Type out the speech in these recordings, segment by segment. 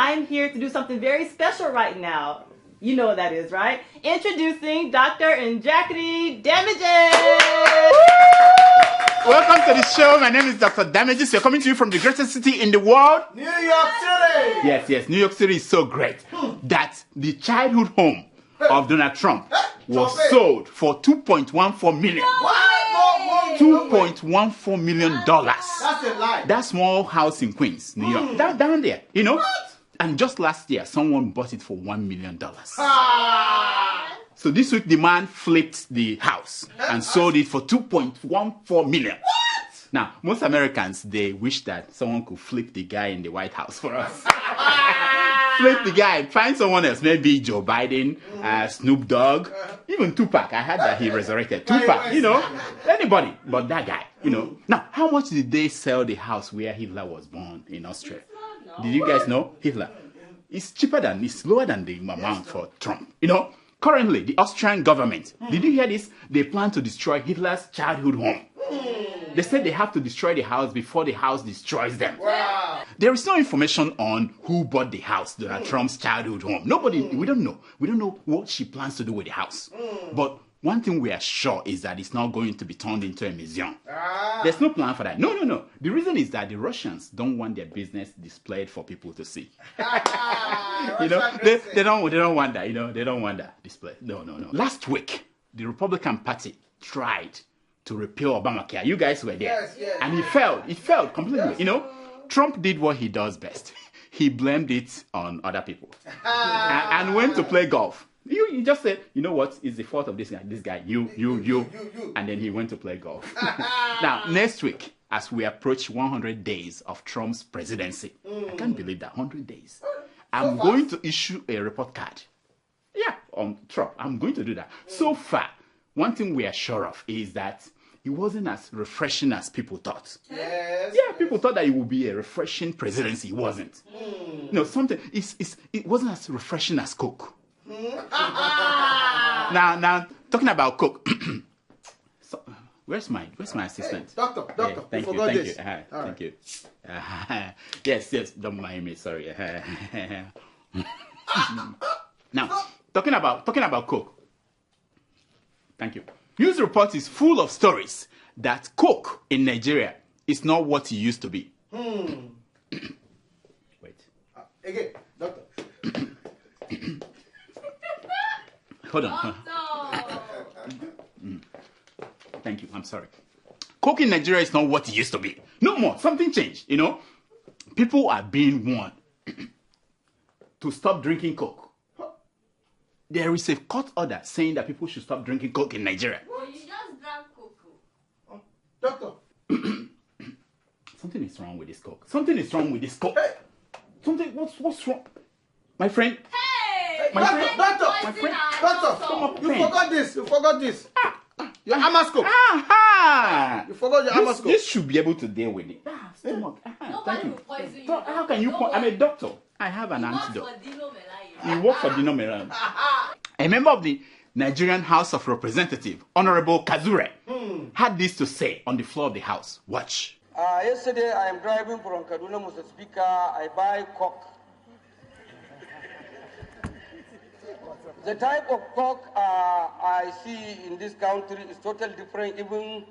I'm here to do something very special right now. You know what that is, right? Introducing Dr. and Jackie Damages! Welcome to the show. My name is Dr. Damages. We're coming to you from the greatest city in the world. New York City! Yes. New York City is so great that the childhood home of Donald Trump was sold for $2.14 million. What? $2.14 million. That's a lie. That small house in Queens, New York. Down there, you know? What? And just last year, someone bought it for $1 million. Ah. So this week, the man flipped the house and sold it for $2.14 million. What? Now, most Americans, they wish that someone could flip the guy in the White House for us. Flip the guy, find someone else, maybe Joe Biden, Snoop Dogg, even Tupac. I heard that he resurrected Tupac, you know, anybody but that guy, you know. Now, how much did they sell the house where Hitler was born in Austria? Did you guys know? Hitler. It's lower than the amount for Trump, you know. Currently, the Austrian government, did you hear this? They plan to destroy Hitler's childhood home. They said they have to destroy the house before the house destroys them. Wow. There is no information on who bought the house, Donald Trump's childhood home. We don't know. We don't know what she plans to do with the house. But one thing we are sure is that it's not going to be turned into a museum. There's no plan for that. No. The reason is that the Russians don't want their business displayed for people to see. You know, they don't want that. You know, they don't want that displayed. No. Last week, the Republican Party tried to repeal Obamacare. You guys were there. Yes. And it failed completely. Yes. You know, Trump did what he does best. He blamed it on other people and went to play golf. You just said, you know what, it's the fault of this guy, you. And then he went to play golf. Now, next week, as we approach 100 days of Trump's presidency, I can't believe that, 100 days. I'm going to issue a report card. Yeah, on Trump. I'm going to do that. So far, one thing we are sure of is that it wasn't as refreshing as people thought. Yes. Yeah, people thought that it would be a refreshing presidency. It wasn't. No, it wasn't as refreshing as Coke. Now, talking about Coke. So, where's my assistant? Hey, doctor, thank you. Yes, don't mind me, sorry. Now, talking about Coke. Thank you. News report is full of stories that Coke in Nigeria is not what it used to be. Wait. Again, doctor. Hold on. Thank you. I'm sorry. Coke in Nigeria is not what it used to be. No more. Something changed, you know. People are being warned to stop drinking Coke. There is a court order saying that people should stop drinking Coke in Nigeria. Well, you just drank Coke. Doctor. Something is wrong with this Coke. What's wrong? My friend. Hey! Doctor, Come up, you forgot this. Your Amascope. Aha! You forgot your Amascope. This should be able to deal with it. Stomach. Nobody will poison you. How can you I'm a doctor. I have an antidote. You work for Dino Melan. A member of the Nigerian House of Representatives, Honorable Kazure, had this to say on the floor of the House. Watch. Yesterday, I am driving from Kaduna, Mr. Speaker. I buy Coke. The type of Coke I see in this country is totally different. Even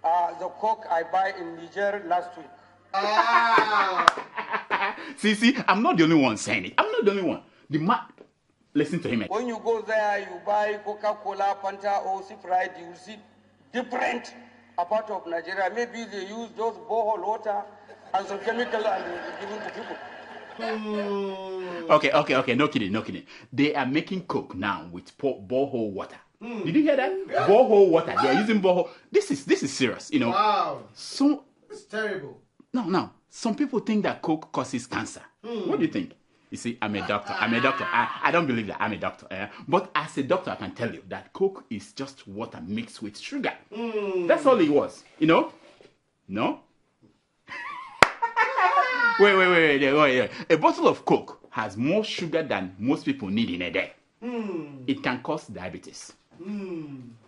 the Coke I buy in Niger last week. See, I'm not the only one saying it. I'm not the only one. Listen to him. When you go there, you buy Coca-Cola, Fanta, or Sprite, you will see different a part of Nigeria. Maybe they use those borehole water and some chemical and give it to people. Okay. No kidding. They are making Coke now with borehole water. Did you hear that? Yeah. Borehole water. They are using borehole. This is serious, you know. Wow. So it's terrible. No. Some people think that Coke causes cancer. What do you think? You see, I'm a doctor. I don't believe that. I'm a doctor. But as a doctor, I can tell you that Coke is just water mixed with sugar. That's all it was. You know? No? Wait. A bottle of Coke has more sugar than most people need in a day. It can cause diabetes.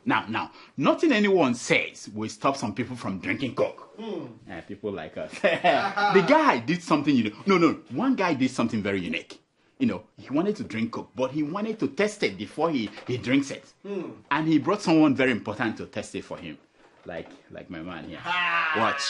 Now, nothing anyone says will stop some people from drinking Coke. People like us. The guy did something unique. No. One guy did something very unique. He wanted to drink Coke, but he wanted to test it before he drinks it. And he brought someone very important to test it for him. Like my man here. Watch.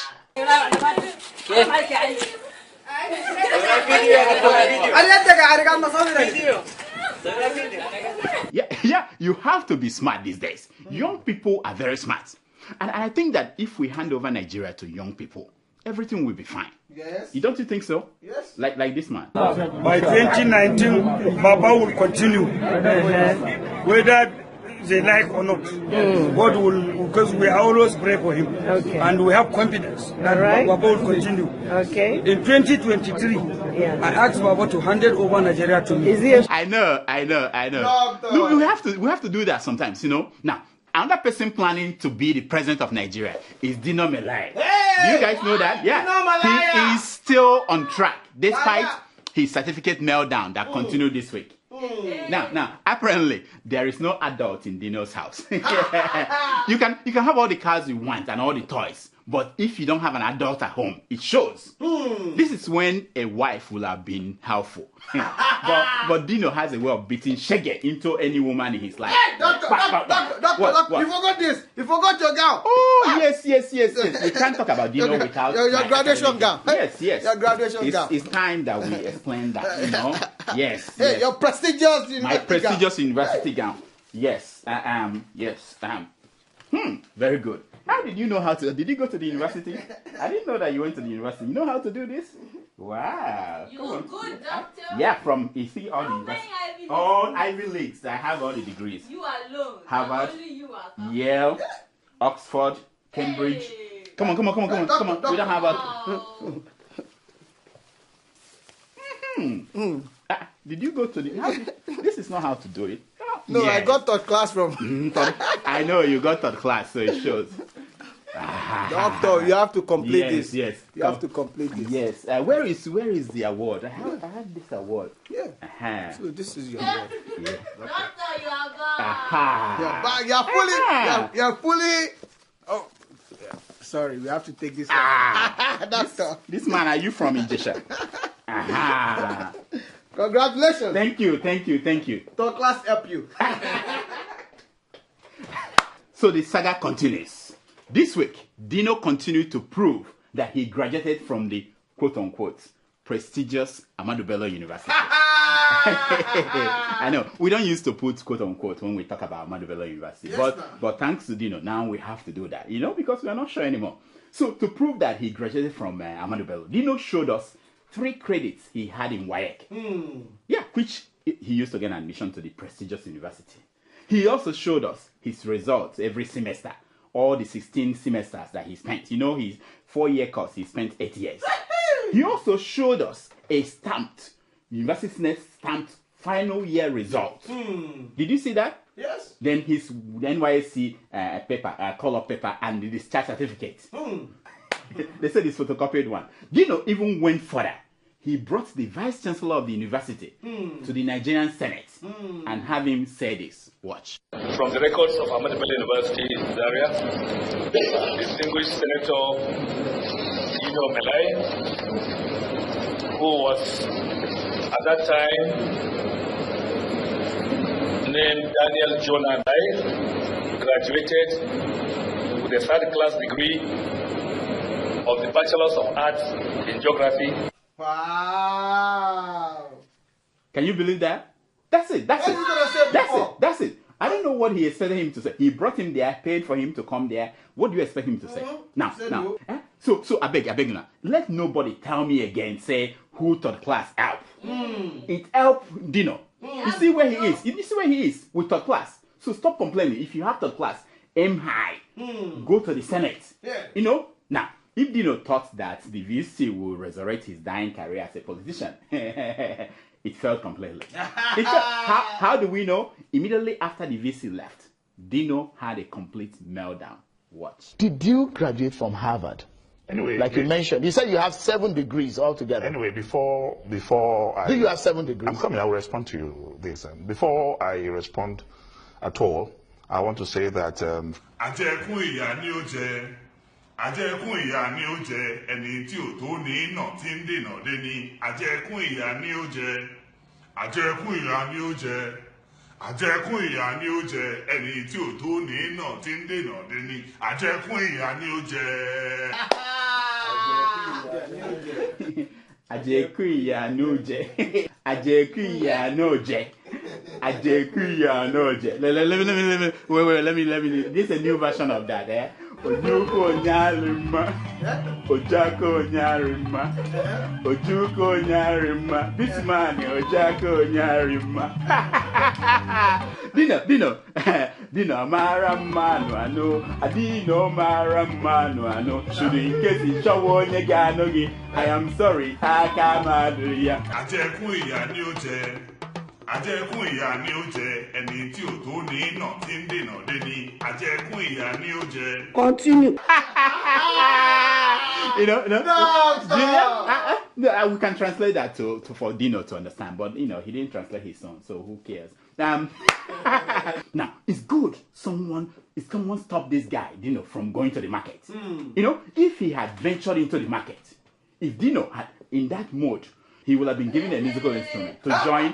Yeah, you have to be smart these days. Young people are very smart. And I think that if we hand over Nigeria to young people, everything will be fine. Yes. Don't you think so? Yes. Like this man. By 2019, Baba will continue, whether they like or not. God will, because we always pray for him, and we have confidence that Baba will continue. Okay. In 2023, I asked Baba to hand it over Nigeria to me. I know. Look, we have to do that sometimes, Now, another person planning to be the president of Nigeria is Dino Melai. Do you guys know that? Yeah. He is still on track, despite his certificate meltdown that continued this week. Now, apparently, there is no adult in Dino's house. You can have all the cars you want and all the toys, but if you don't have an adult at home, it shows. This is when a wife will have been helpful. but Dino has a way of beating shege into any woman in his life. Hey, doctor, what? You forgot this. You forgot your gown. Oh, yes. We can't talk about Dino without your graduation gown. Yes. Your graduation gown. It's time that we explain that, Yes. Hey, your prestigious university My prestigious university gown. Yes. Very good. How did you know how to? Did you go to the university? I didn't know that you went to the university. You know how to do this? Wow. You look good, doctor. Yeah, you see all the universities. All Ivy Leagues. I have all the degrees. You alone. Harvard, Only you are. Yale, Oxford, Cambridge. Hey. Come on. We don't have did you go to the? This is not how to do it. No, yes. I got third class from. I know you got third class, so it shows. Doctor, you have to complete this. Yes. You have to complete this. Yes. Where is the award? I have this award. Yeah. So this is your award. Yeah. Doctor, you are back. You're fully. Oh, yeah. Sorry, we have to take this. Doctor. This man, are you from Ijesha? Congratulations. Thank you. Third class help you. So the saga continues. This week, Dino continued to prove that he graduated from the quote-unquote prestigious Ahmadu Bello University. I know, we don't used to put quote-unquote when we talk about Ahmadu Bello University. Yes, but thanks to Dino, now we have to do that, because we are not sure anymore. So to prove that he graduated from Ahmadu Bello, Dino showed us 3 credits he had in WAEC. Yeah, which he used to get admission to the prestigious university. He also showed us his results every semester, all the 16 semesters that he spent. His 4-year course, he spent 8 years. He also showed us a University stamped final year result. Did you see that? Yes. Then his NYSC paper, color paper, and the discharge certificate. They said it's photocopied one. Dino even went further. He brought the vice chancellor of the university to the Nigerian Senate and have him say this. Watch. From the records of Ahmadu Bello University in Zaria, distinguished Senator Dino Melai, who was at that time named Daniel Jonah Nai, graduated with a 3rd class degree of the Bachelor's of Arts in Geography. Wow. Can you believe that? That's it. That's it. I don't know what he expected him to say. He brought him there, paid for him to come there. What do you expect him to say? Now. So I beg now. Let nobody tell me again, say, who third class help. It helped Dino. You see where he is. You see where he is with third class. So stop complaining. If you have third class, aim high. Go to the Senate. Yeah. Now, if Dino thought that the VC will resurrect his dying career as a politician, it failed completely. How do we know? Immediately after the VC left, Dino had a complete meltdown. Watch. Did you graduate from Harvard? Anyway, like you mentioned, you said you have 7 degrees altogether. Anyway, before do you have 7 degrees? I'm coming. I will respond to you this. Before I respond at all, I want to say that Àjẹkún ìyà ni ó jẹ. Àjẹkún ìyà ni ó jẹ. Ẹni tí ò tó ní nà tí ń dènà dé ni. Àjẹkún ìyà ni ó jẹ. Àjẹkún ìyà ni ó jẹ. Àjẹkún ìyà ni ó jẹ. Ẹni tí ò tó ní nà tí ń dènà dé ni. Àjẹkún ìyà ni ó jẹ. Àjẹkún ìyà ni ó jẹ. Àjẹkún ìyà ni ó jẹ. Àjẹkún ìyà ni ó jẹ. Let me. This is a new version of that, eh? Ojuko nyarima, Ojako nyarima, Ojuko nyarima. This man, Ojako nyarima. Dino, Mara manu ano, Adino Mara manu ano. Should in case you show on your ganogi, I am sorry, Hakamaduya. Àjẹkún ìyà ni ó jẹ. Àjẹkún ìyà ni ó jẹ. Ẹni tí ò tó ní nà tí ń dènà dé ni. Àjẹkún ìyà ni ó jẹ. Continue. No, we can translate that to for Dino to understand, but he didn't translate his song, so who cares? Now it's good someone stopped this guy, Dino, from going to the market. If he had ventured into the market, if Dino had in that mode, he would have been given a musical instrument to join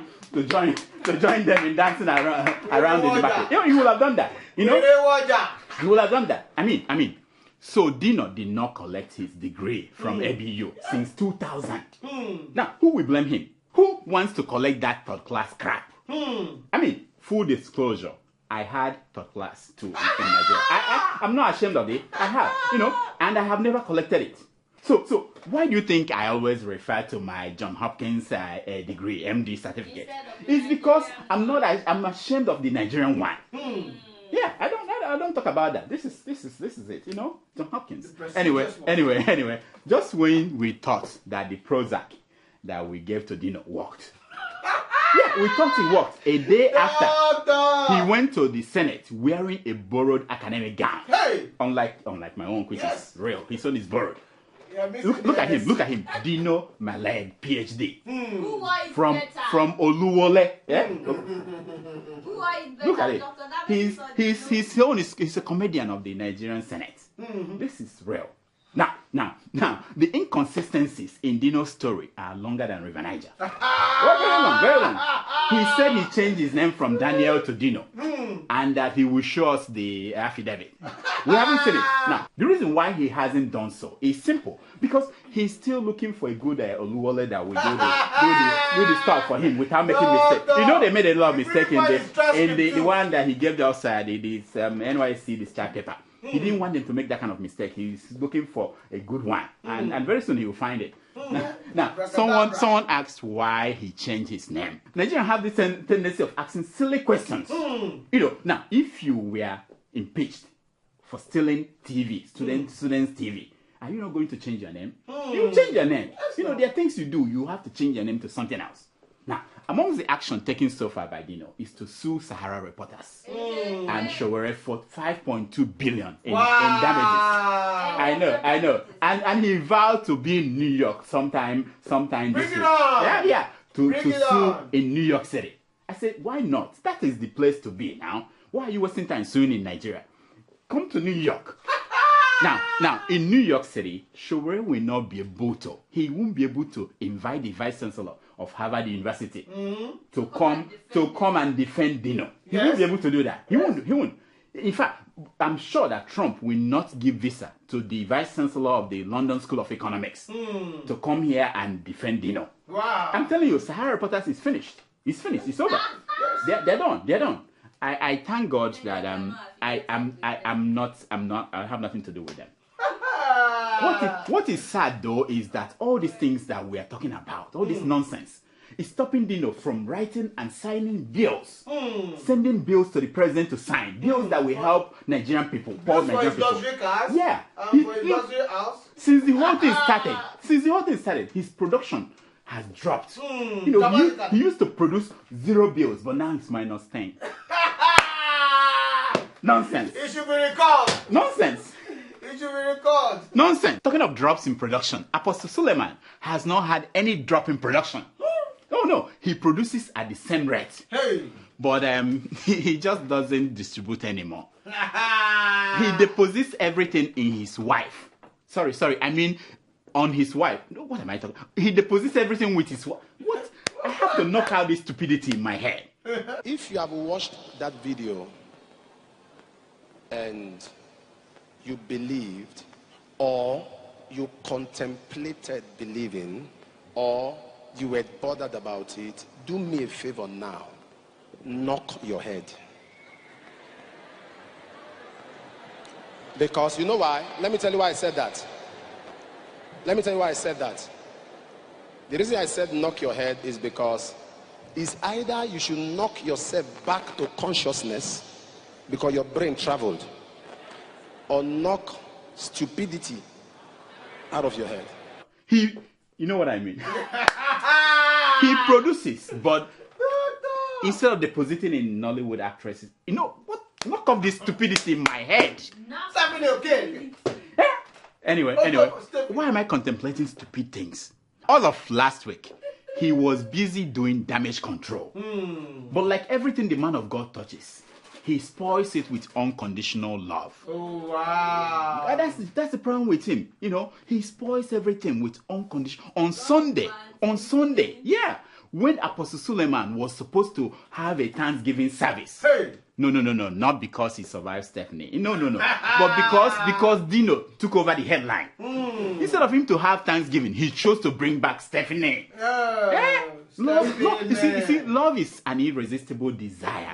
them in dancing around in the market. He would have done that. He would have done that. I mean. So Dino did not collect his degree from ABU since 2000. Now, who will blame him? Who wants to collect that third class crap? Full disclosure, I had third class too in Nigeria. I'm not ashamed of it. I have, and I have never collected it. So why do you think I always refer to my John Hopkins degree, MD certificate? It's because I'm ashamed of the Nigerian one. Yeah, I don't talk about that. This is it, John Hopkins. Anyway, just when we thought that the Prozac that we gave to Dino worked. Yeah, we thought it worked. A day after, he went to the Senate wearing a borrowed academic gown. Hey! Unlike my own, which is real. His own is borrowed. Look at him. Dino Maled, PhD. From Oluwole. Yeah? Look at it. He's a comedian of the Nigerian Senate. This is real. Now, the inconsistencies in Dino's story are longer than River Niger. Very long. He said he changed his name from Daniel to Dino, and that he will show us the affidavit. We haven't seen it. Now, the reason why he hasn't done so is simple, because he's still looking for a good Oluwole that will do the stuff for him without making mistakes. They made a lot of mistakes in the one that he gave the outside, this NYC discharge paper. He didn't want them to make that kind of mistake. He's looking for a good one, and very soon he will find it. Now, someone asked why he changed his name. Nigerians have this tendency of asking silly questions. Now, if you were impeached for stealing TV, students' TV, are you not going to change your name? You change your name. There are things you do. You have to change your name to something else. Now, amongst the action taken so far by Dino is to sue Sahara reporters and Showere for 5.2 billion in damages. I know. And he vowed to be in New York sometime this week. Yeah. To sue in New York City. I said, why not? That is the place to be now. Why are you wasting time suing in Nigeria? Come to New York. Now, in New York City, Showere will not be able to. He won't be able to invite the vice chancellor of Harvard University to come and defend Dino. He won't be able to do that. He won't. In fact, I'm sure that Trump will not give visa to the vice chancellor of the London School of Economics to come here and defend Dino. Wow! I'm telling you, Sahara Reporters is finished. It's finished. It's over. They're done. I thank God that I have nothing to do with them. What is sad though is that all these things that we are talking about, all this nonsense, is stopping Dino from writing and signing bills, sending bills to the president to sign, bills that will help Nigerian people, poor Nigerian people. Cars, yeah, for industrial house. Since the whole thing started, his production has dropped. He used to produce 0 bills, but now it's minus 10. Nonsense. It should be recalled. Nonsense. It should be recalled. Nonsense. Talking of drops in production, Apostle Suleman has not had any drop in production. Oh no, he produces at the same rate. Hey. But he just doesn't distribute anymore. He deposits everything in his wife. Sorry, I mean on his wife. No, what am I talking? He deposits everything with his wife. What? I have to knock out this stupidity in my head. If you have watched that video and you believed, or you contemplated believing, or you were bothered about it, do me a favor now. Knock your head. Because you know why? Let me tell you why I said that. The reason I said knock your head is because it's either you should knock yourself back to consciousness because your brain traveled, or knock stupidity out of your head. You know what I mean? He produces, but instead of depositing in Nollywood actresses, you know what? Knock off this stupidity in my head. Anyway, why am I contemplating stupid things? All of last week, he was busy doing damage control. But like everything the man of God touches, he spoils it with unconditional love. Oh, wow. That's the problem with him. You know, he spoils everything with unconditional. On Sunday, yeah, when Apostle Suleman was supposed to have a Thanksgiving service. Hey. No, not because he survived Stephanie. No. But because Dino took over the headline. Instead of him to have Thanksgiving, he chose to bring back Stephanie. Love, you see, love is an irresistible desire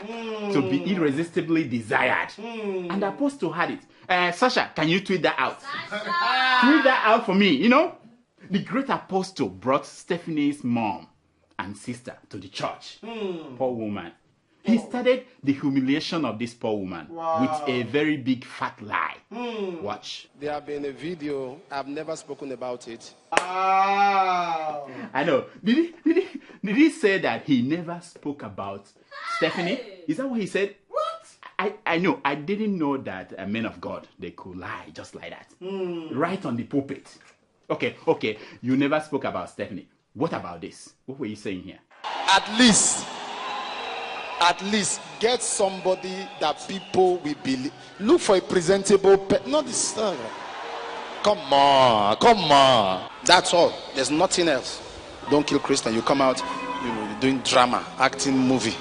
to be irresistibly desired. And the apostle had it. Sasha, can you tweet that out? Tweet that out for me. You know, the great apostle brought Stephanie's mom and sister to the church. Poor woman. He started the humiliation of this poor woman with a very big fat lie. Watch. There have been a video, I've never spoken about it. I know. Did he say that he never spoke about Stephanie? Is that what he said? What? I know. I didn't know that men of God, they could lie just like that. Right on the pulpit. Okay. You never spoke about Stephanie. What about this? What were you saying here? At least get somebody that people will believe. Look for a presentable not this. Come on. That's all. There's nothing else. Don't kill Christian. You come out, you're doing drama, acting movie.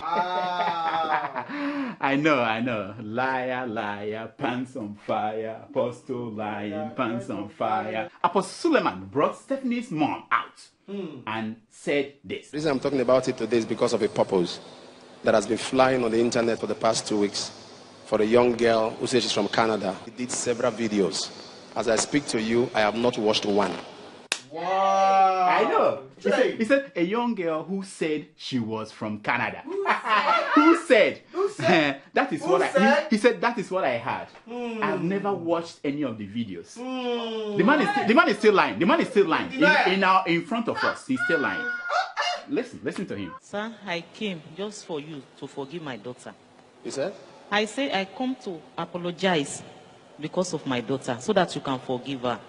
I know. Liar, pants on fire. Apostle lying, pants on fire. Apostle Suleman brought Stephanie's mom out and said this. The reason I'm talking about it today is because of a purpose that has been flying on the internet for the past 2 weeks for a young girl who says she's from Canada. He did several videos. As I speak to you, I have not watched one. Wow. I know. He said a young girl who said she was from Canada. Who said? That is what he said that is what I heard. I've never watched any of the videos. The man is still lying. In front of us, he's still lying. Listen to him. Sir, I came just for you to forgive my daughter. You said? I say I come to apologize because of my daughter, so that you can forgive her.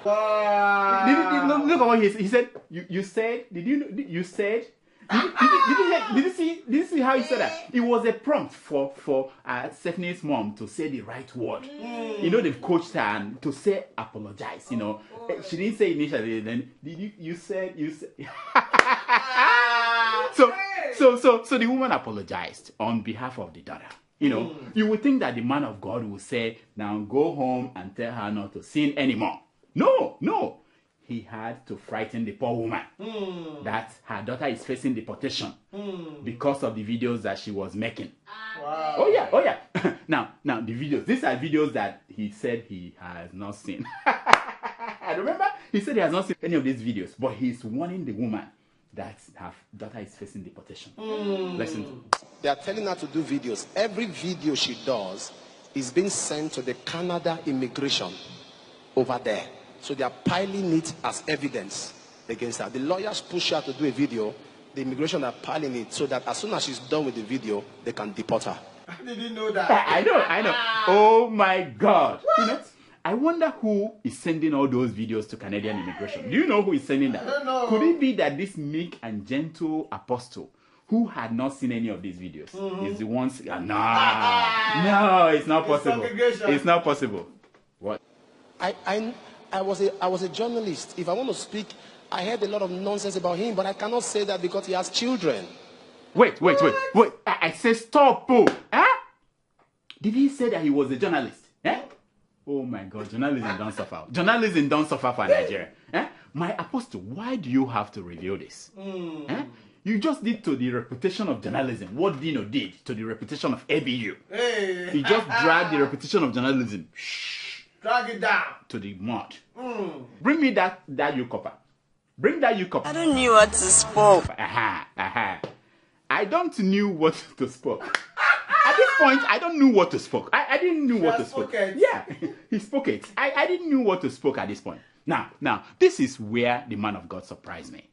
Look at what he said. You said. Did you said? Did you see how he said that? It was a prompt for Stephanie's mom to say the right word. You know, they've coached her and to say apologize. You know, she didn't say initially. Then you said. So the woman apologized on behalf of the daughter. You know, you would think that the man of God would say, "Now go home and tell her not to sin anymore." No. He had to frighten the poor woman that her daughter is facing deportation because of the videos that she was making. Wow. Oh yeah. Now the videos. These are videos that he said he has not seen. I remember he said he has not seen any of these videos, but he's warning the woman that her daughter is facing deportation. Listen to it. They are telling her to do videos. Every video she does is being sent to the Canada immigration over there. So they are piling it as evidence against her. The lawyers push her to do a video. The immigration are piling it so that as soon as she's done with the video, they can deport her. I didn't know that. I know. Oh my God. You know, I wonder who is sending all those videos to Canadian immigration. Do you know who is sending that? I don't know. Could it be that this meek and gentle apostle who had not seen any of these videos is the ones? No, it's not possible. It's not possible. What? I was a journalist. If I want to speak, I heard a lot of nonsense about him, but I cannot say that because he has children. Wait. I said stop. Huh? Did he say that he was a journalist? Eh? Oh my God, journalism don't suffer. Journalism don't suffer for Nigeria. Eh? My apostle, why do you have to reveal this? Eh? You just did to the reputation of journalism what Dino did to the reputation of ABU. Hey. He just dragged the reputation of journalism. Drag it down. To the mud. Bring me that you copper. Bring that you copper. I don't know what to spoke. I don't knew what to spoke. At this point, I don't know what to spoke. I didn't know what to spoke. Yeah, he spoke it. I didn't know what to spoke at this point. Now, this is where the man of God surprised me.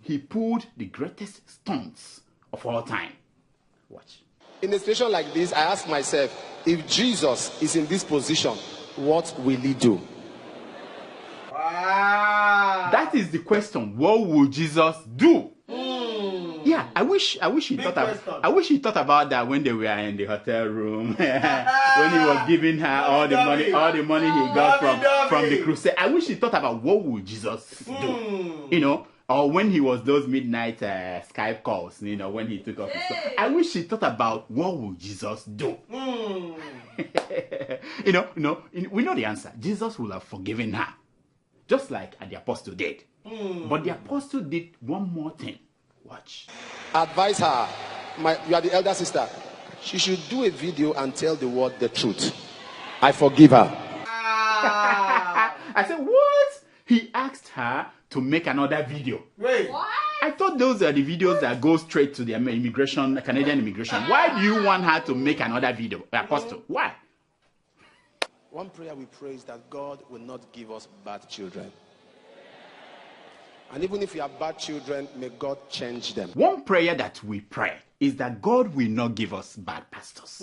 He pulled the greatest stunts of all time. Watch. In a situation like this, I ask myself, if Jesus is in this position, what will he do? Wow. That is the question. What will Jesus do? Yeah, I wish he thought about that when they were in the hotel room when he was giving her all the money he got from the crusade. I wish he thought about what would Jesus do, you know, or when he was those midnight Skype calls, you know, when he took off his clothes. I wish he thought about what would Jesus do. You know, we know the answer. Jesus will have forgiven her, just like the apostle did. But the apostle did one more thing. Watch. Advise her. You are the elder sister. She should do a video and tell the world the truth. I forgive her. I said, what? He asked her to make another video. Wait. What? I thought those are the videos that go straight to the Canadian immigration. Why do you want her to make another video, Apostle? Why? One prayer we pray is that God will not give us bad children. And even if you have bad children, may God change them. One prayer that we pray is that God will not give us bad pastors.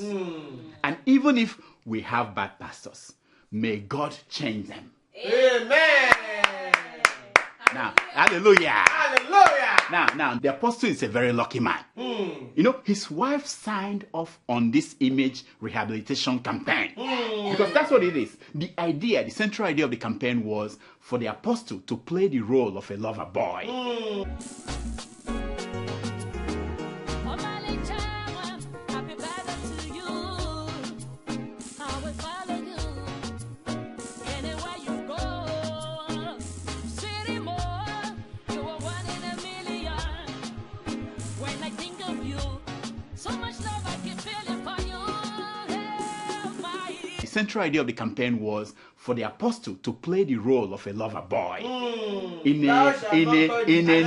And even if we have bad pastors, may God change them. Amen. Now, hallelujah. Hallelujah. Now, the apostle is a very lucky man. You know, his wife signed off on this image rehabilitation campaign. Because that's what it is. The central idea of the campaign was for the apostle to play the role of a lover boy. The central idea of the campaign was for the apostle to play the role of a lover boy in a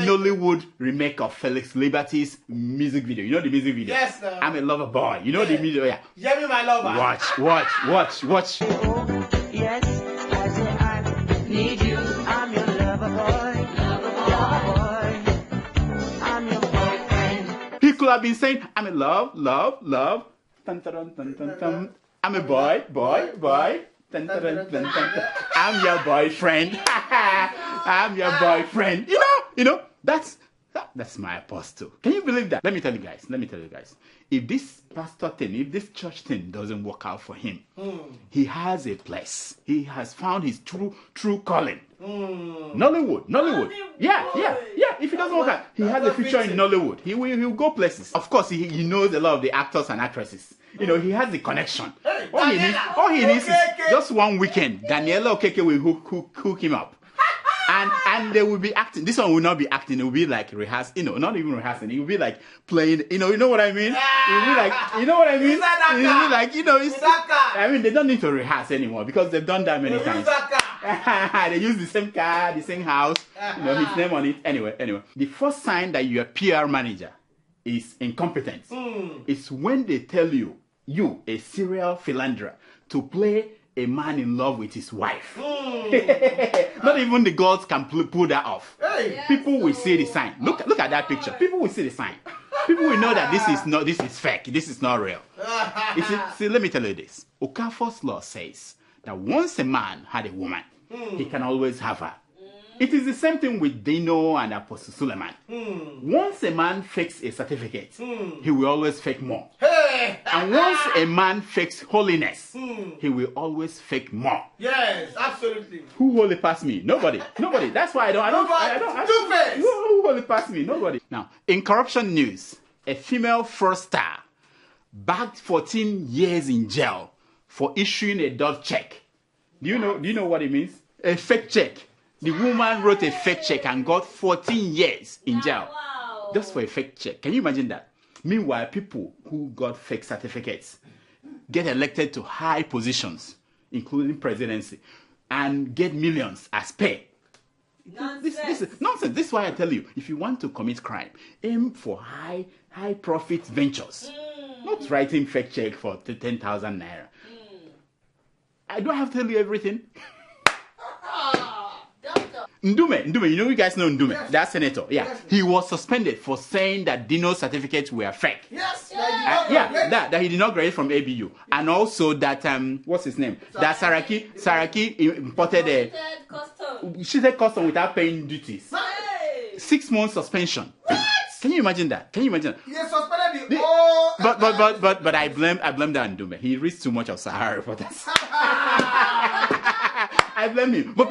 Nollywood remake of Felix Liberty's music video. You know the music video? Yes, sir. I'm a lover boy. You know the music? Yeah. Yemi, my lover. Watch. Yes, I say I need you. I'm your lover boy. Lover boy. I'm your boyfriend. He could have been saying, I'm a love. Dun, dun, dun, dun, dun, dun. I'm a boy. Dun, dun, dun, dun, dun, dun. I'm your boyfriend. I'm your boyfriend. You know, that's my apostle. Can you believe that? Let me tell you guys. If this pastor thing, if this church thing doesn't work out for him, he has a place. He has found his true calling. Nollywood. Yeah. If he doesn't work out, he has a future in Nollywood. He'll go places. Of course, he knows a lot of the actors and actresses. You know, he has the connection. All he needs is just one weekend. Daniela Okeke will hook him up. And they will be acting. This one will not be acting. It will be like rehearsing. You know, not even rehearsing. It will be like playing. You know what I mean? It will be like, you know what I mean? It will be like, you know, I mean, they don't need to rehearse anymore because they've done that many times. They use the same car, the same house. You know, his name on it. Anyway, the first sign that you're a PR manager is incompetence. It's when they tell you, a serial philanderer, to play a man in love with his wife. Not even the gods can pull that off. People will see the sign. Look at that picture. People will see the sign. People will know that this is fake. This is not real. See, let me tell you this. Okafor's law says that once a man had a woman, he can always have her. It is the same thing with Dino and Apostle Suleman. Once a man fakes a certificate, he will always fake more. Hey! And once a man fakes holiness, he will always fake more. Yes, absolutely. Who holy past me? Nobody. Nobody. That's why I don't. Who holy past me? Nobody. Now, in corruption news, a female fraudster bagged 14 years in jail for issuing a dot check. Do you know what it means? A fake check. The woman wrote a fake check and got 14 years in jail. Wow. Just for a fake check. Can you imagine that? Meanwhile, people who got fake certificates get elected to high positions, including presidency, and get millions as pay. This is nonsense. This is why I tell you, if you want to commit crime, aim for high profit ventures. Not writing fake check for 10,000 naira. I don't have to tell you everything. Ndume, you guys know Ndume, yes. That senator. Yeah, yes. He was suspended for saying that Dino's certificates were fake. Yes, that he did not graduate from ABU, and also that what's his name? That Saraki imported she said custom without paying duties. Hey. 6 months suspension. What? Can you imagine that? Can you imagine? He suspended the whole. But I blame that on Ndume. He reads too much of Sahara reporters. I blame him. But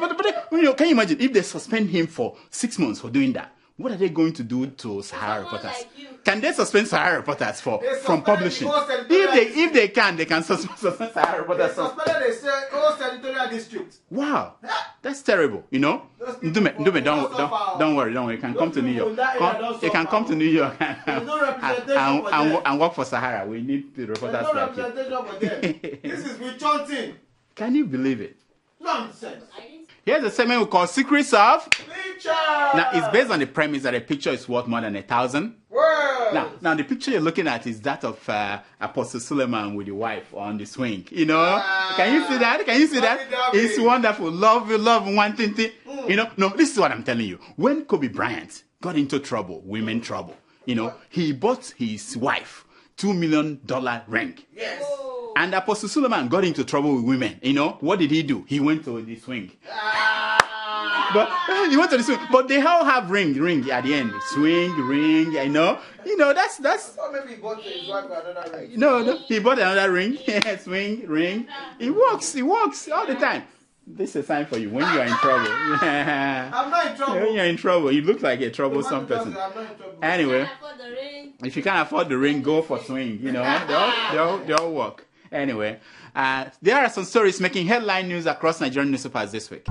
can you imagine if they suspend him for 6 months for doing that? What are they going to do to Sahara reporters? Like can they suspend Sahara reporters from publishing? If they can suspend Sahara reporters. They suspended the whole senatorial district. Wow, that's terrible. Ndume, don't worry. You can come to New York. You can come to New York and work for Sahara. We need the reporters like you. This is witch-hunting. Can you believe it? Nonsense. Here's a segment we call Secrets of Picture. Now, it's based on the premise that a picture is worth more than 1,000. Now, the picture you're looking at is that of Apostle Suleman with the wife on the swing. Can you see that? It's wonderful. Love, one thing. No, this is what I'm telling you. When Kobe Bryant got into trouble, women trouble, he bought his wife $2 million ring. Yes. And Apostle Suleman got into trouble with women. What did he do? He went to the swing. But he went to the swing. But they all have ring at the end. Swing, ring, that's. Or maybe he bought his wife another ring. No, he bought another ring. Swing, ring. It works all the time. This is a sign for you when you are in trouble. I'm not in trouble. When you're in trouble, you look like a troublesome person. I'm not in trouble. Anyway, if you can't afford the ring, go for swing. They all work. Anyway, there are some stories making headline news across Nigerian newspapers this week.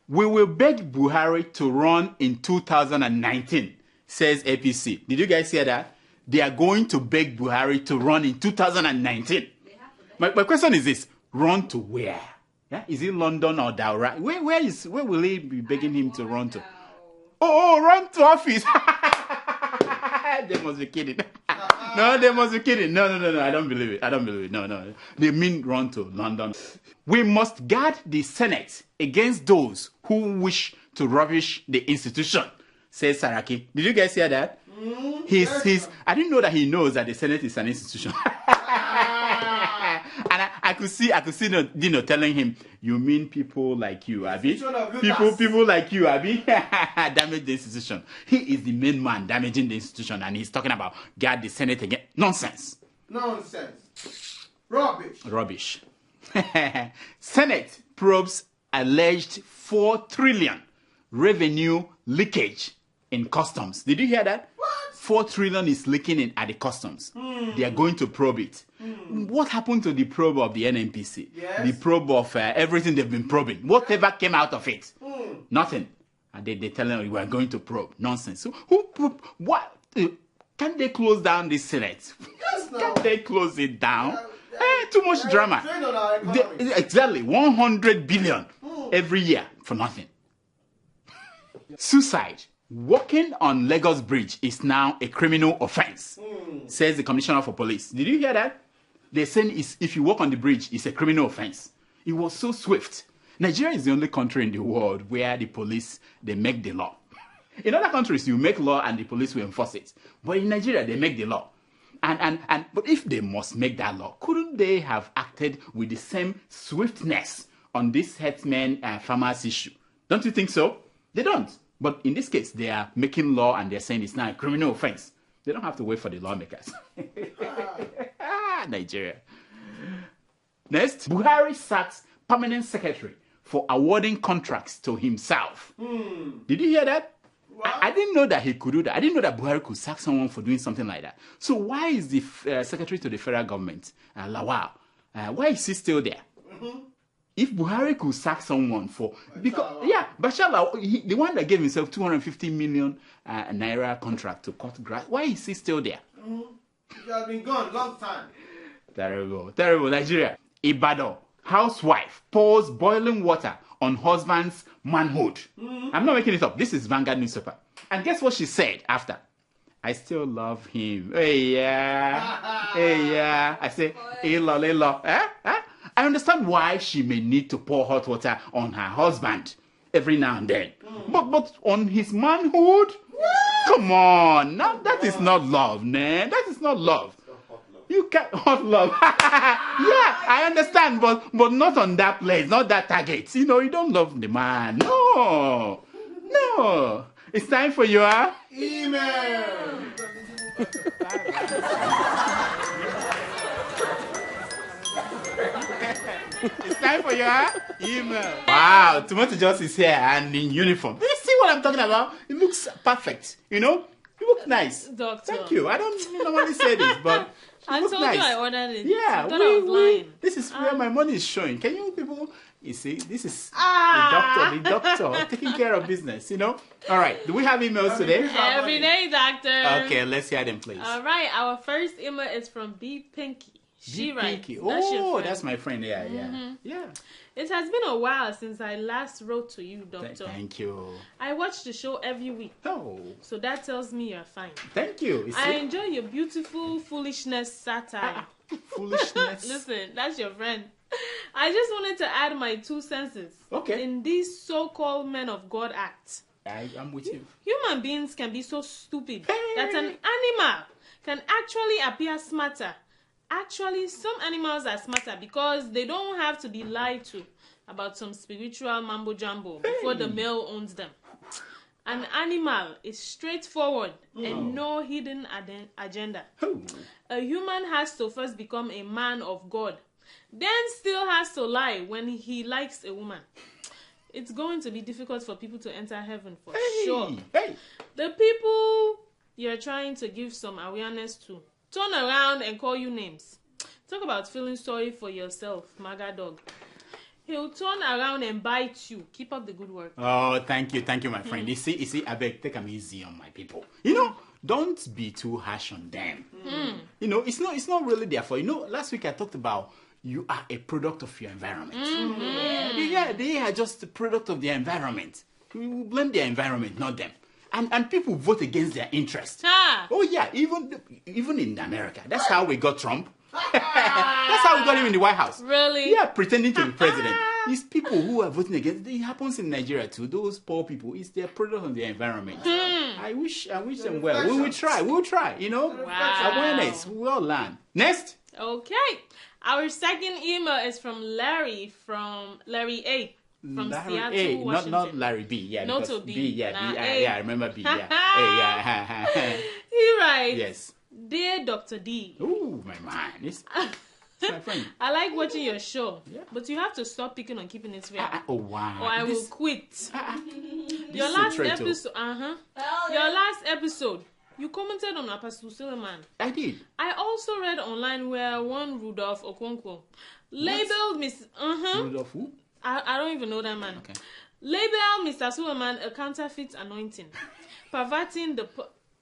We will beg Buhari to run in 2019, says APC. Did you guys hear that? They are going to beg Buhari to run in 2019. My question is this: run to where? Yeah? Is it London or Daura? Where will he be begging him to run to? Oh, run to office. They must be kidding. No, they must be kidding. No, I don't believe it. No. They mean run to London. We must guard the Senate against those who wish to rubbish the institution, says Saraki. Did you guys hear that? I didn't know that he knows that the Senate is an institution. And I could see Dino telling him, you mean people like you, Abi? People like you, Abi? Damage the institution. He is the main man damaging the institution, and he's talking about guard the Senate again. Nonsense. Rubbish. Senate probes alleged 4 trillion revenue leakage in customs. Did you hear that? What? 4 trillion is leaking in at the customs. They are going to probe it. What happened to the probe of the NNPC? Yes. The probe of everything they've been probing. Whatever came out of it? Nothing. And they tell them we are going to probe. Nonsense. So what? Can they close down the Senate? Yes, no. Can they close it down? Too much drama. Exactly. 100 billion every year for nothing. Suicide. Walking on Lagos Bridge is now a criminal offense, says the Commissioner for Police. Did you hear that? They're saying if you walk on the bridge, it's a criminal offense. It was so swift. Nigeria is the only country in the world where the police, they make the law. In other countries, you make law and the police will enforce it. But in Nigeria, they make the law. But if they must make that law, couldn't they have acted with the same swiftness on this herdsmen farmers issue? Don't you think so? They don't. But in this case, they are making law and they're saying it's now a criminal offense. They don't have to wait for the lawmakers. Nigeria. Next, Buhari sacks permanent secretary for awarding contracts to himself. Did you hear that? I didn't know that he could do that. I didn't know that Buhari could sack someone for doing something like that. So why is the secretary to the federal government, Lawal, why is he still there? If Buhari could sack someone for... Bashar Lawal, the one that gave himself 250 million naira contract to cut grass, why is he still there? He has been gone long time. Terrible, terrible. Nigeria. Ibadan, housewife pours boiling water on husband's manhood. I'm not making it up. This is Vanguard newspaper. And guess what she said after? I still love him. Hey, yeah. Hey, yeah. I say, hey, lo. I understand why she may need to pour hot water on her husband every now and then. But on his manhood? Come on. Now, that is not love, man. That is not love. You can't hot love. Yeah, I understand, but not on that place, not that target. You know, you don't love the man. No. It's time for your email. It's time for your email. Wow, Tomato Joss is here and in uniform. Do you see what I'm talking about? It looks perfect. You know, you look nice. Doctor. Thank you. I don't normally say this, but I told nice. you I ordered it. Yeah, I was lying. This is where my money is showing. Can you people? You see, this is the doctor taking care of business. You know. All right. Do we have emails today? Every day, doctor. Okay, let's hear them, please. All right. Our first email is from B Pinky. She writes. That's my friend. Yeah. It has been a while since I last wrote to you, Doctor. Thank you. I watch the show every week. Oh. So that tells me you're fine. Thank you. I enjoy your beautiful foolishness satire. Foolishness. Listen, that's your friend. I just wanted to add my 2 senses. Okay. In these so-called men of God acts. I'm with you. Human beings can be so stupid that an animal can actually appear smarter. Actually, some animals are smarter because they don't have to be lied to about some spiritual mambo-jumbo before the male owns them. An animal is straightforward and no hidden agenda. A human has to first become a man of God, then still has to lie when he likes a woman. It's going to be difficult for people to enter heaven for sure. The people you're trying to give some awareness to turn around and call you names. Talk about feeling sorry for yourself, Maga dog. He'll turn around and bite you. Keep up the good work. Oh, thank you, my friend. You see, I beg, take them easy on my people. You know, don't be too harsh on them. You know, it's not really their fault. You know, last week I talked about you are a product of your environment. They are just a product of their environment. We blame their environment, not them. And people vote against their interest. Oh yeah, even in America. That's how we got Trump. That's how we got him in the White House. Really? Yeah, pretending to be president. It's people who are voting against. It happens in Nigeria too. Those poor people, it's their product of their environment. I wish them well. We will try. You know, awareness. We will learn. Next. Okay, our second email is from Larry A. From Seattle, Washington. Not Larry B. Yeah, no to B. Yeah, nah, B. A. Yeah, I remember B. Yeah. He writes, yes. Dear Dr. D. Ooh, my man. It's my friend. I like watching your show, but you have to stop picking on keeping it fair. Oh wow. Or I will quit. Your last episode. Your last episode. You commented on Apostle Suleman. I did. I also read online where one Rudolph Okonkwo labeled Miss. Rudolph who? I don't even know that man. Okay. Label Mr. Suleman a counterfeit anointing, perverting the.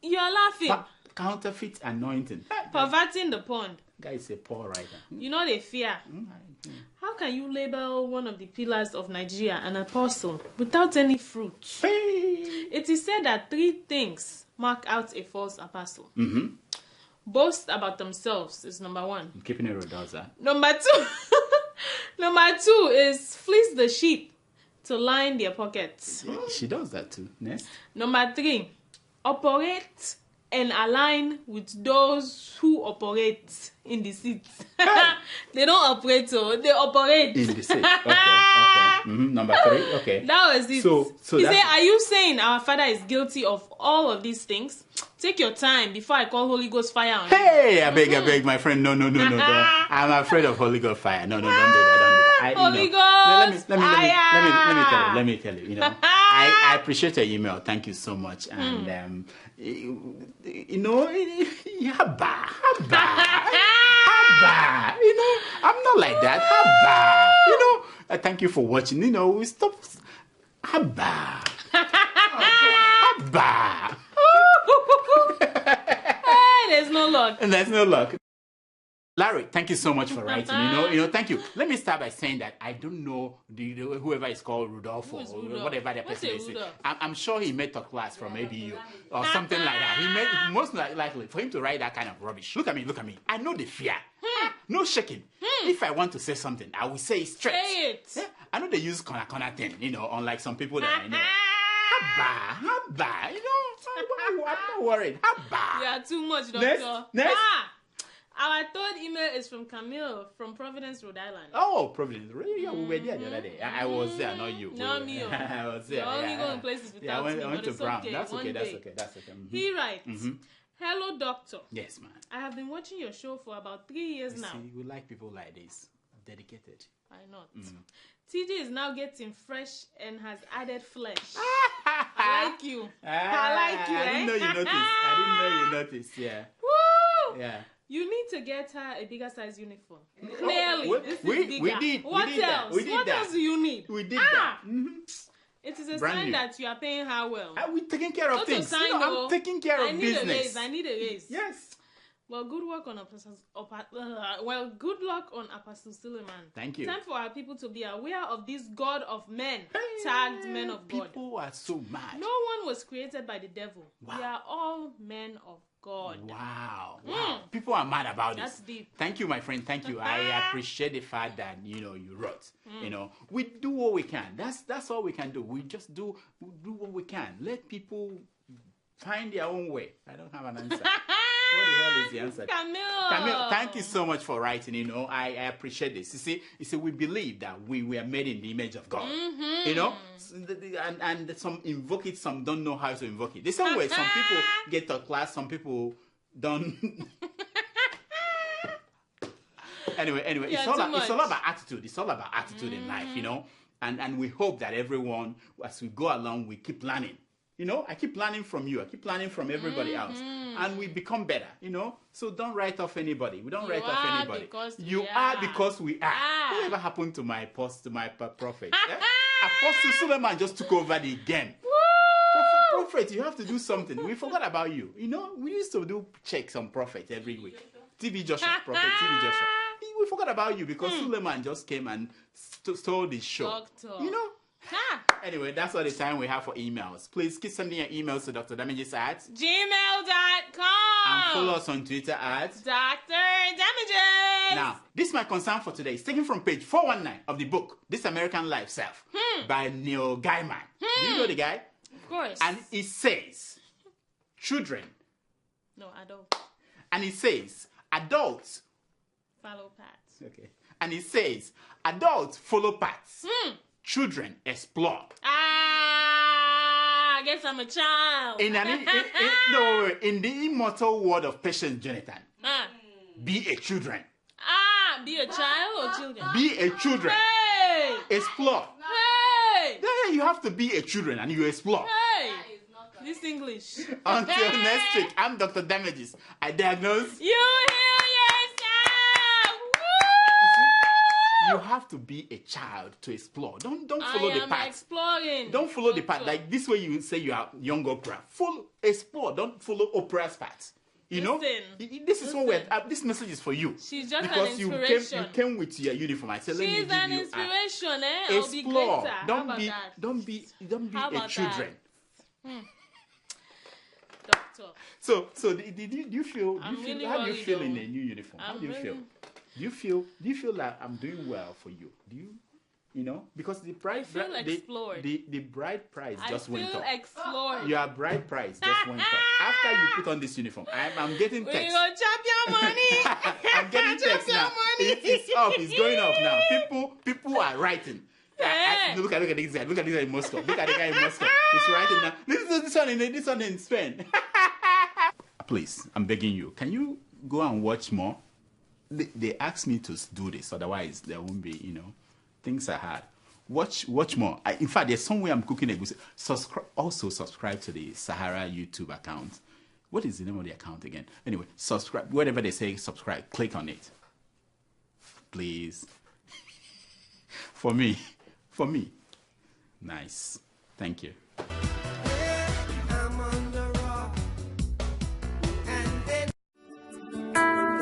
You're laughing. Counterfeit anointing. Perverting the pond. Guy is a poor writer. You know they fear. How can you label one of the pillars of Nigeria an apostle without any fruit? It is said that 3 things mark out a false apostle. Boast about themselves is number 1. Keeping it real does that. Number 2 is fleece the sheep, to line their pockets. She does that too. Next. Number 3, operate and align with those who operate in the seats. They don't operate, so they operate. In the seat. Okay. Number 3. Okay. That was it. So he said, are you saying our father is guilty of all of these things? Take your time before I call Holy Ghost fire on you. Hey, I beg, my friend. No. I'm afraid of Holy Ghost fire. No, don't do that. Holy Ghost fire. Let me tell you. You know, I appreciate your email. Thank you so much. And you know, haba. You know, I'm not like that. Haba. You know, thank you for watching. You know, we stop. Haba. Haba. Hey, there's no luck. And there's no luck. Larry, thank you so much for writing. You know, thank you. Let me start by saying that I don't know whoever is called Rudolph or whatever that person is. I'm sure he met a class from ABU or something like that. He met most likely for him to write that kind of rubbish. Look at me. I know the fear. No shaking. If I want to say something, I will say it straight. Say it. Yeah? I know they use corner thing, you know, unlike some people that I know. Haba, you know, I'm not worried. Haba. You are too much, doctor. Next. Our third email is from Camille from Providence, Rhode Island. Oh, Providence. Really? Yeah, we were there the other day. I was there, not you. Not me. I was there. You're only going places without me. I went to Brown. Okay. That's okay. He writes, hello, doctor. Yes, man. I have been watching your show for about 3 years now. See, we like people like this. Dedicated. Why not? TJ is now getting fresh and has added flesh. I like you. I like you. I didn't know you noticed. Yeah. Woo! Yeah. You need to get her a bigger size uniform. Clearly, we did. What else do you need? We did that. It is a sign that you are paying her well. Are we taking care of things? I'm taking care of business. I need a raise. Yes. Well, good luck on Apostle Suleman. Thank you. Time for our people to be aware of this God of men, tagged men of God. People are so mad. No one was created by the devil. Wow. We are all men of God. Wow. People are mad about this. That's deep. Thank you, my friend. Thank you. I appreciate the fact that you wrote. You know, we do what we can. That's all we can do. We just do what we can. Let people find their own way. I don't have an answer. What the hell is the answer? Camille, thank you so much for writing. You know, I appreciate this. You see, we believe that we were made in the image of God. You know, and some invoke it, some don't know how to invoke it. The same way, some people get to class, some people don't. Anyway, it's all about attitude. It's all about attitude in life, you know. And we hope that everyone, as we go along, we keep learning. You know, I keep learning from you. I keep learning from everybody else. And we become better, you know. So don't write off anybody. We don't write off anybody. You are because we are. Whatever happened to my prophet? Yeah? Apostle Suleman just took over the game. Prophet, you have to do something. We forgot about you. You know, we used to do checks on prophet every week. TV Joshua. We forgot about you because Suleman just came and stole the show. Doctor. You know? Anyway, that's all the time we have for emails. Please keep sending your emails to Dr. Damages at gmail.com and follow us on Twitter at Dr. Damages. Now, this my concern for today is taken from page 419 of the book This American Life Self by Neil Gaiman. Do you know the guy? Of course. And it says, children. No, adults. And it says, adults follow paths. Okay. And it says, adults follow paths. Children explore. I guess I'm a child. In the immortal word of Patience Jonathan, be a children. Be a child or children? Be a children. Hey! Explore. Hey! Yeah, you have to be a children and you explore. Hey! This English. Until next week, I'm Dr. Damages. I diagnose. You heal yourself! You have to be a child to explore. Don't follow the path. I am exploring. Don't follow the path. Like this way you say you are young Oprah. Explore. Don't follow Oprah's path. You know? This is what this message is for you. She's just because an inspiration. You came with your uniform. I said, let me give you. She's an inspiration, Explore. I'll be Don't be a children. Doctor. So do you feel? How do you feel in a new uniform? How do you feel? Do you feel like I'm doing well for you? Do you? because the bride the bride price just went up. Explored. Your bride price just went up after you put on this uniform. I'm getting text. We gonna chop your money. I'm getting text now. It's up. It's going up now. People are writing. Look at this guy. Look at this guy in Moscow. Look at the guy in Moscow. He's writing now. This one in Spain. Please, I'm begging you. Can you go and watch more? They asked me to do this, otherwise there won't be. Things are hard. Watch more. In fact, there's some way I'm cooking a goose. Subscribe to the Sahara YouTube account. What is the name of the account again? Anyway, subscribe. Whatever they say, subscribe. Click on it, please. For me. Nice. Thank you.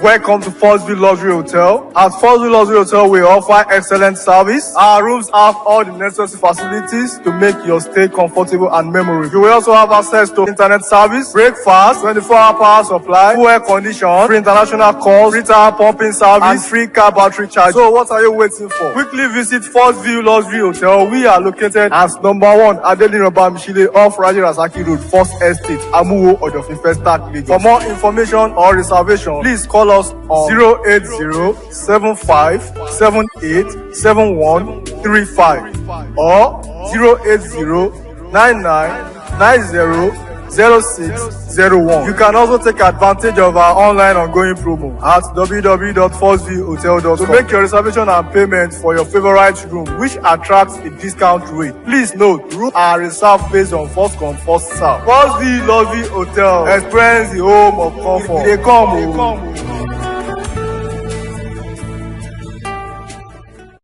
Welcome to Forstview Luxury Hotel. At Forstview Luxury Hotel, we offer excellent service. Our rooms have all the necessary facilities to make your stay comfortable and memorable. You will also have access to internet service, breakfast, 24-hour power supply, full air condition, free international calls, free tire pumping service, and free car battery charge. So what are you waiting for? Quickly visit Forstview Luxury Hotel. We are located at number 1 Adeola off Raji Rasaki Road, First Estate, Amuwo, Odofinfe, Start, Lagos. For more information or reservation, please call us on 08075787135 or 08099900601. You can also take advantage of our online ongoing promo at www.forceviewhotel.com to make your reservation and payment for your favorite room, which attracts a discount rate. Please note, rooms are reserved based on first come, first serve. Forstview Luxury Hotel. Experience the home of comfort. They come.